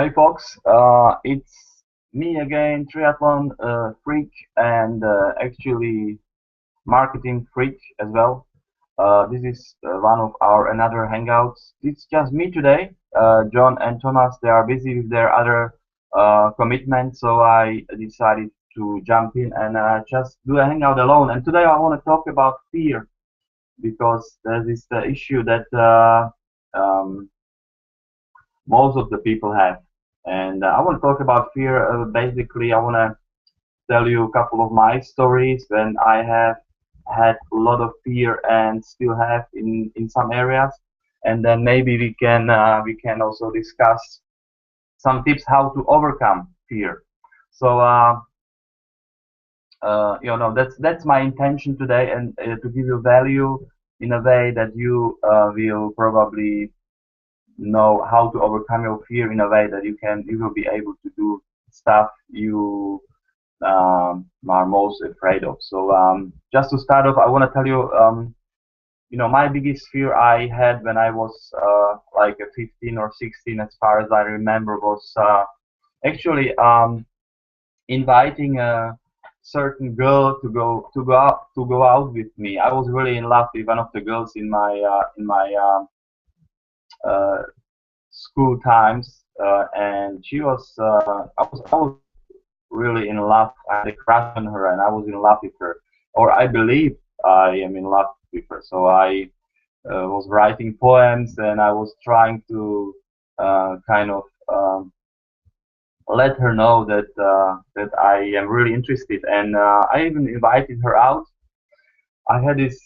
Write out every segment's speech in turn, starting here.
Hey folks, it's me again, triathlon freak and actually marketing freak as well. This is one of our another hangouts. It's just me today. John and Thomas, they are busy with their other commitments, so I decided to jump in and just do a hangout alone. And today I want to talk about fear because there is the issue that most of the people have. And I want to talk about fear. Basically, I want to tell you a couple of my stories when I have had a lot of fear and still have in some areas. And then maybe we can also discuss some tips how to overcome fear. So that's my intention today, and to give you value in a way that you will probably know how to overcome your fear in a way that you will be able to do stuff you are most afraid of. So just to start off, I want to tell you, my biggest fear I had when I was like a 15 or 16, as far as I remember, was actually inviting a certain girl to go out with me. I was really in love with one of the girls in my school times, and she was I was really in love. I had a crush on her, and I was in love with her, or I believe I am in love with her. So I was writing poems, and I was trying to kind of let her know that I am really interested, and I even invited her out. I had this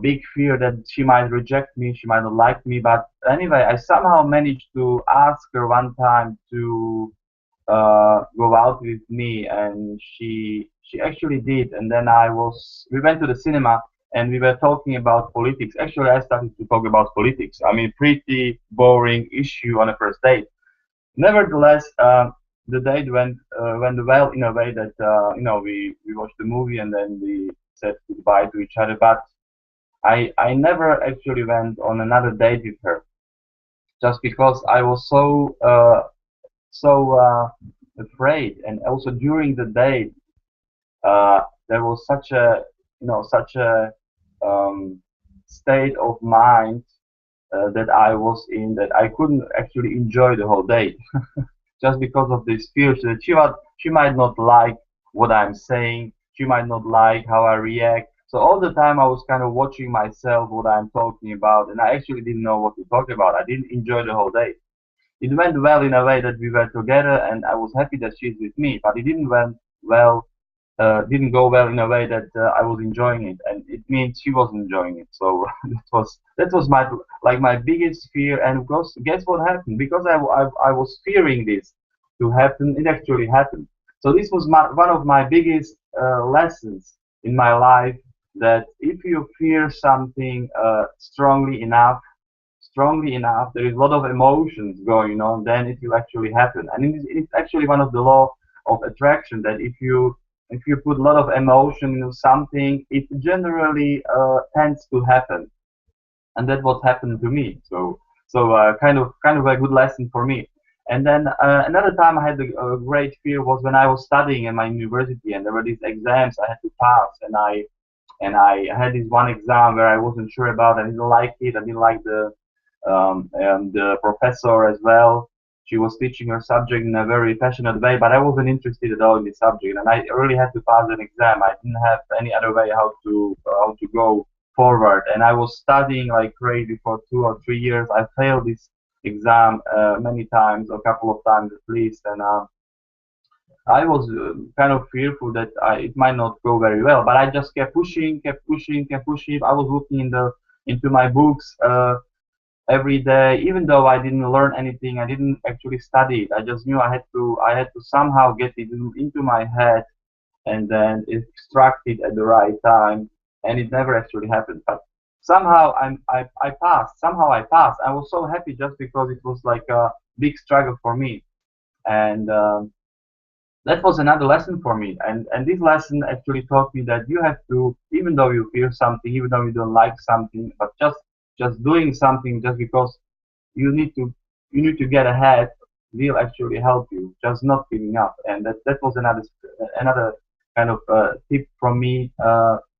big fear that she might reject me, she might not like me, but anyway, I somehow managed to ask her one time to go out with me, and she actually did. And then we went to the cinema, and we were talking about politics. Actually, I started to talk about politics. I mean, pretty boring issue on a first date. Nevertheless, the date went well in a way that we watched the movie and then we said goodbye to each other. But I never actually went on another date with her, just because I was so afraid. And also during the day, there was such a um, state of mind that I was in, that I couldn't actually enjoy the whole day, just because of this fear that she might not like what I'm saying, she might not like how I react. So all the time I was kind of watching myself, what I'm talking about, and I actually didn't know what to talk about. I didn't enjoy the whole day. It went well in a way that we were together, and I was happy that she's with me. But it didn't go well in a way that I was enjoying it, and it means she wasn't enjoying it. So that was my biggest fear. And of course, guess what happened? Because I was fearing this to happen, it actually happened. So this was one of my biggest lessons in my life, that if you fear something strongly enough, there is a lot of emotions going on, then it will actually happen. And it's actually one of the law of attraction, that if you put a lot of emotion into something, it generally tends to happen. And that's what happened to me. So kind of a good lesson for me. And then another time I had a great fear was when I was studying in my university, and there were these exams I had to pass, and I had this one exam where I wasn't sure about. I didn't like it. I didn't like the professor as well. She was teaching her subject in a very passionate way, but I wasn't interested at all in the subject, and I really had to pass an exam. I didn't have any other way how to go forward, and I was studying like crazy for 2 or 3 years. I failed this exam many times, a couple of times at least, and I was kind of fearful that it might not go very well, but I just kept pushing, kept pushing, kept pushing. I was looking into my books every day, even though I didn't learn anything. I didn't actually study it. I just knew I had to somehow get it into my head and then extract it at the right time, and it never actually happened. But somehow I passed. Somehow I passed. I was so happy just because it was like a big struggle for me, and that was another lesson for me. And this lesson actually taught me that you have to, even though you fear something, even though you don't like something, but just doing something just because you need to you need to get ahead, will actually help you. Just not giving up, and that was another kind of tip from me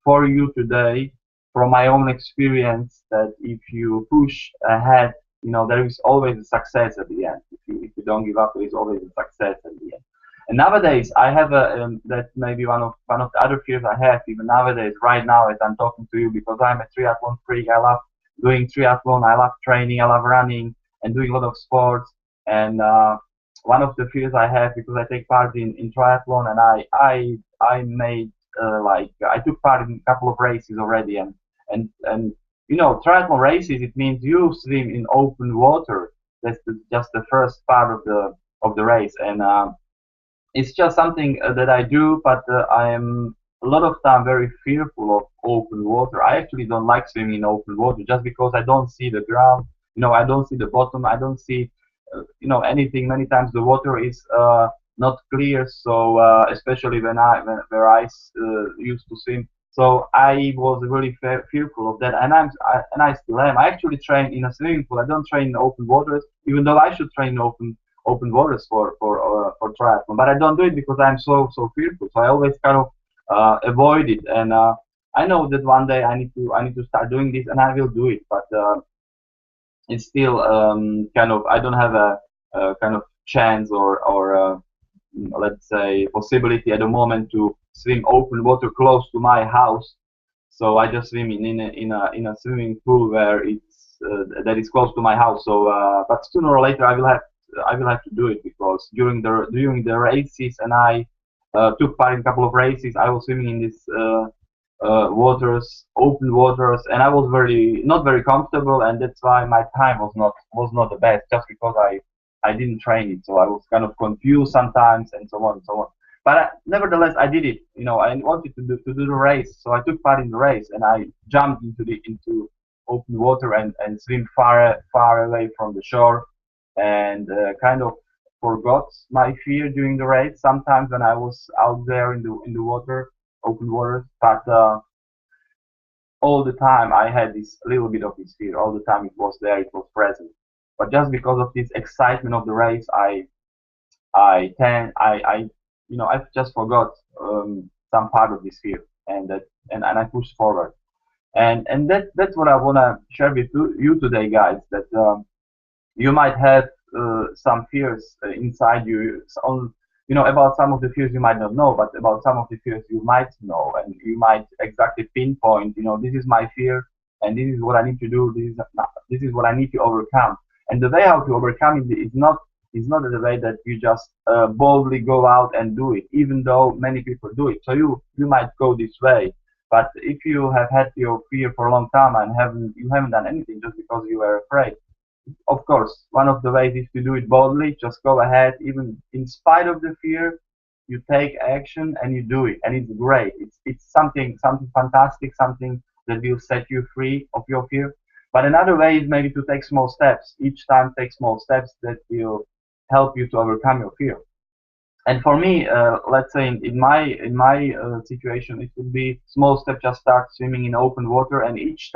for you today, from my own experience, that if you push ahead, there is always a success at the end. If you don't give up, there is always a success at the end. And nowadays, I have that maybe one of the other fears I have even nowadays, right now, as I'm talking to you, because I'm a triathlon freak. I love doing triathlon. I love training. I love running and doing a lot of sports. And one of the fears I have, because I take part in triathlon, and I made like I took part in a couple of races already, and triathlon races, it means you swim in open water. That's just the first part of the race, and it's just something that I do, but I am a lot of time very fearful of open water. I actually don't like swimming in open water just because I don't see the ground. I don't see the bottom. I don't see, anything. Many times the water is not clear. So especially where I used to swim. So I was really fearful of that, and I still am. I actually train in a swimming pool. I don't train in open waters, even though I should train in open waters for triathlon. But I don't do it because I'm so fearful. So I always kind of avoid it. And I know that one day I need to start doing this, and I will do it. But it's still kind of I don't have a kind of chance or let's say possibility at the moment to swim open water close to my house. So I just swim in a swimming pool where it's that is close to my house. So but sooner or later I will have to do it, because during the races, and I took part in a couple of races, I was swimming in this open waters, and I was not very comfortable, and that's why my time was not the best, just because I didn't train it, so I was kind of confused sometimes, and so on and so on. But nevertheless, I did it. I wanted to do the race, so I took part in the race, and I jumped into open water and swim far away from the shore, and kind of forgot my fear during the race sometimes when I was out there in the water, open water. But all the time I had this little bit of this fear. All the time it was there, it was present. But just because of this excitement of the race, I can I just forgot some part of this fear, and I pushed forward. And that's what I wanna share with you today, guys. That you might have some fears inside you on about some of the fears you might not know, but about some of the fears you might know, and you might exactly pinpoint, this is my fear, and this is what I need to do, this is what I need to overcome. And the way how to overcome it is not the way that you just boldly go out and do it, even though many people do it. So you might go this way, but if you have had your fear for a long time and you haven't done anything just because you were afraid, of course, one of the ways is to do it boldly. Just go ahead, even in spite of the fear. You take action and you do it, and it's great. It's something fantastic, something that will set you free of your fear. But another way is maybe to take small steps. Each time, take small steps that will help you to overcome your fear. And for me, let's say in my situation, it would be small step. Just start swimming in open water, and each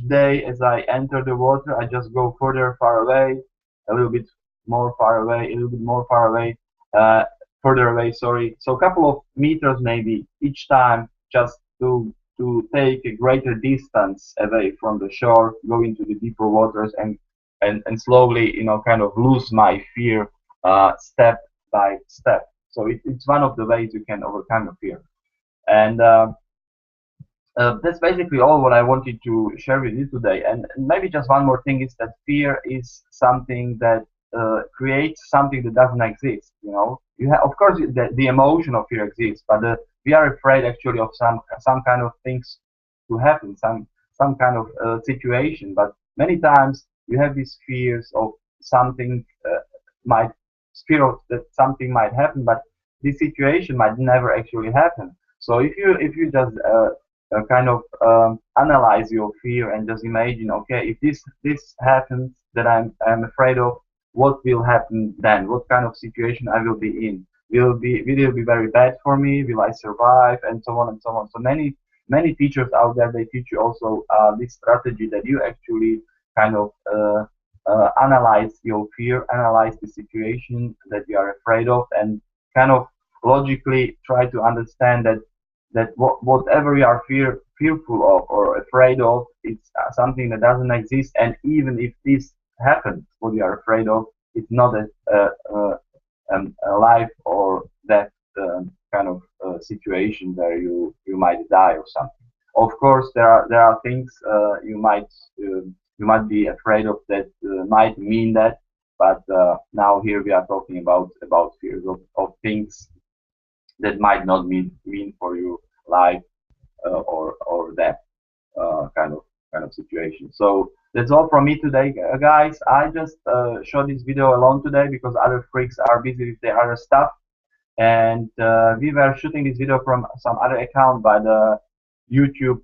day as I enter the water, I just go far away, a little bit more far away, a little bit more far away, uh, further away. Sorry. So a couple of meters maybe each time, just to take a greater distance away from the shore, go into the deeper waters, and slowly, kind of lose my fear step by step. So it's one of the ways you can overcome your fear. And that's basically all what I wanted to share with you today. And maybe just one more thing is that fear is something that creates something that doesn't exist. Of course, the emotion of fear exists, but we are afraid actually of some kind of things to happen, some kind of situation. But many times you have these fears of something might fear of that something might happen, but this situation might never actually happen. So if you just kind of analyze your fear and just imagine, okay, if this happens that I'm afraid of, what will happen then? What kind of situation I will be in? Will it be very bad for me? Will I survive? And so on and so on. So many teachers out there, they teach you also this strategy that you actually kind of analyze your fear, analyze the situation that you are afraid of, and kind of logically try to understand that whatever you are fearful of or afraid of, it's something that doesn't exist. And even if this happens, what you are afraid of, it's not a life or death kind of situation where you might die or something. Of course, there are things you might be afraid of that might mean that, but now here we are talking about fears of things that might not mean for you life or death kind of situation. So that's all from me today, guys. I just shot this video alone today because other freaks are busy with their other stuff, and we were shooting this video from some other account, but YouTube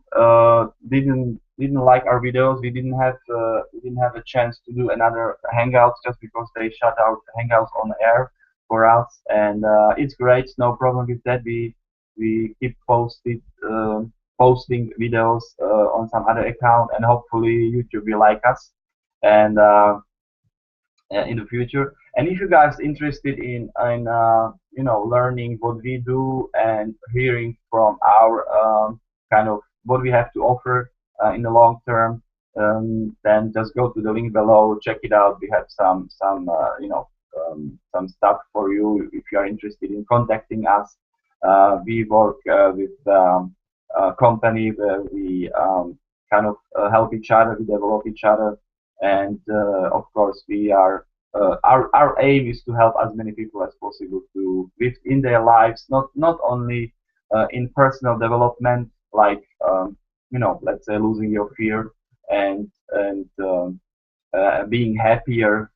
didn't like our videos. We didn't have a chance to do another hangouts just because they shut out hangouts on air for us, and it's great, no problem with that. We keep posting videos on some other account, and hopefully YouTube will like us. And in the future. And if you guys interested in learning what we do and hearing from our kind of what we have to offer in the long term, then just go to the link below, check it out. We have some stuff for you if you are interested in contacting us. We work with a company where we kind of help each other, we develop each other, and of course we are our aim is to help as many people as possible to live in their lives, not only in personal development, like let's say losing your fear and being happier,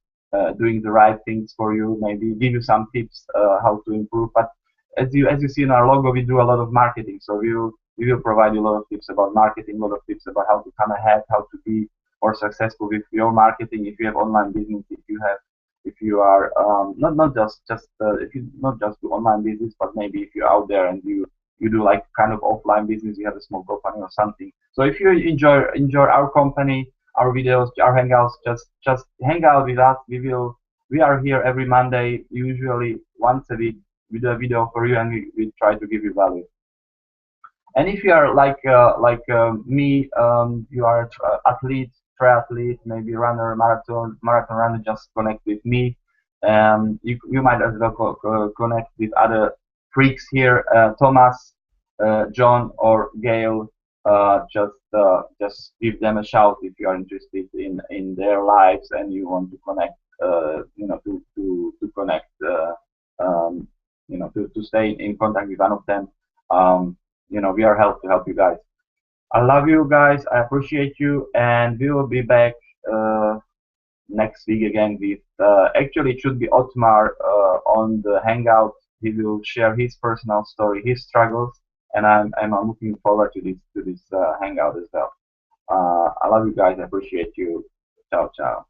doing the right things for you, maybe give you some tips how to improve. But as you see in our logo, we do a lot of marketing, so we will provide you a lot of tips about marketing, a lot of tips about how to come ahead, how to be more successful with your marketing. If you have online business, if you are not just if you not just do online business, but maybe if you're out there and you do like kind of offline business, you have a small company or something. So if you enjoy our company, our videos, our hangouts, just hang out with us. We are here every Monday, usually once a week, with a video for you, and we try to give you value. And if you are me, you are an athlete, triathlete, maybe runner, marathon runner, just connect with me. You might as well connect with other freaks here, Thomas, John, or Gail. Just give them a shout if you are interested in their lives and you want to connect. To connect. To stay in contact with one of them. We are help to help you guys. I love you guys. I appreciate you, and we will be back next week again with. Actually, it should be Otmar on the Hangout. He will share his personal story, his struggles, and I'm looking forward to this Hangout as well. I love you guys. I appreciate you. Ciao, ciao.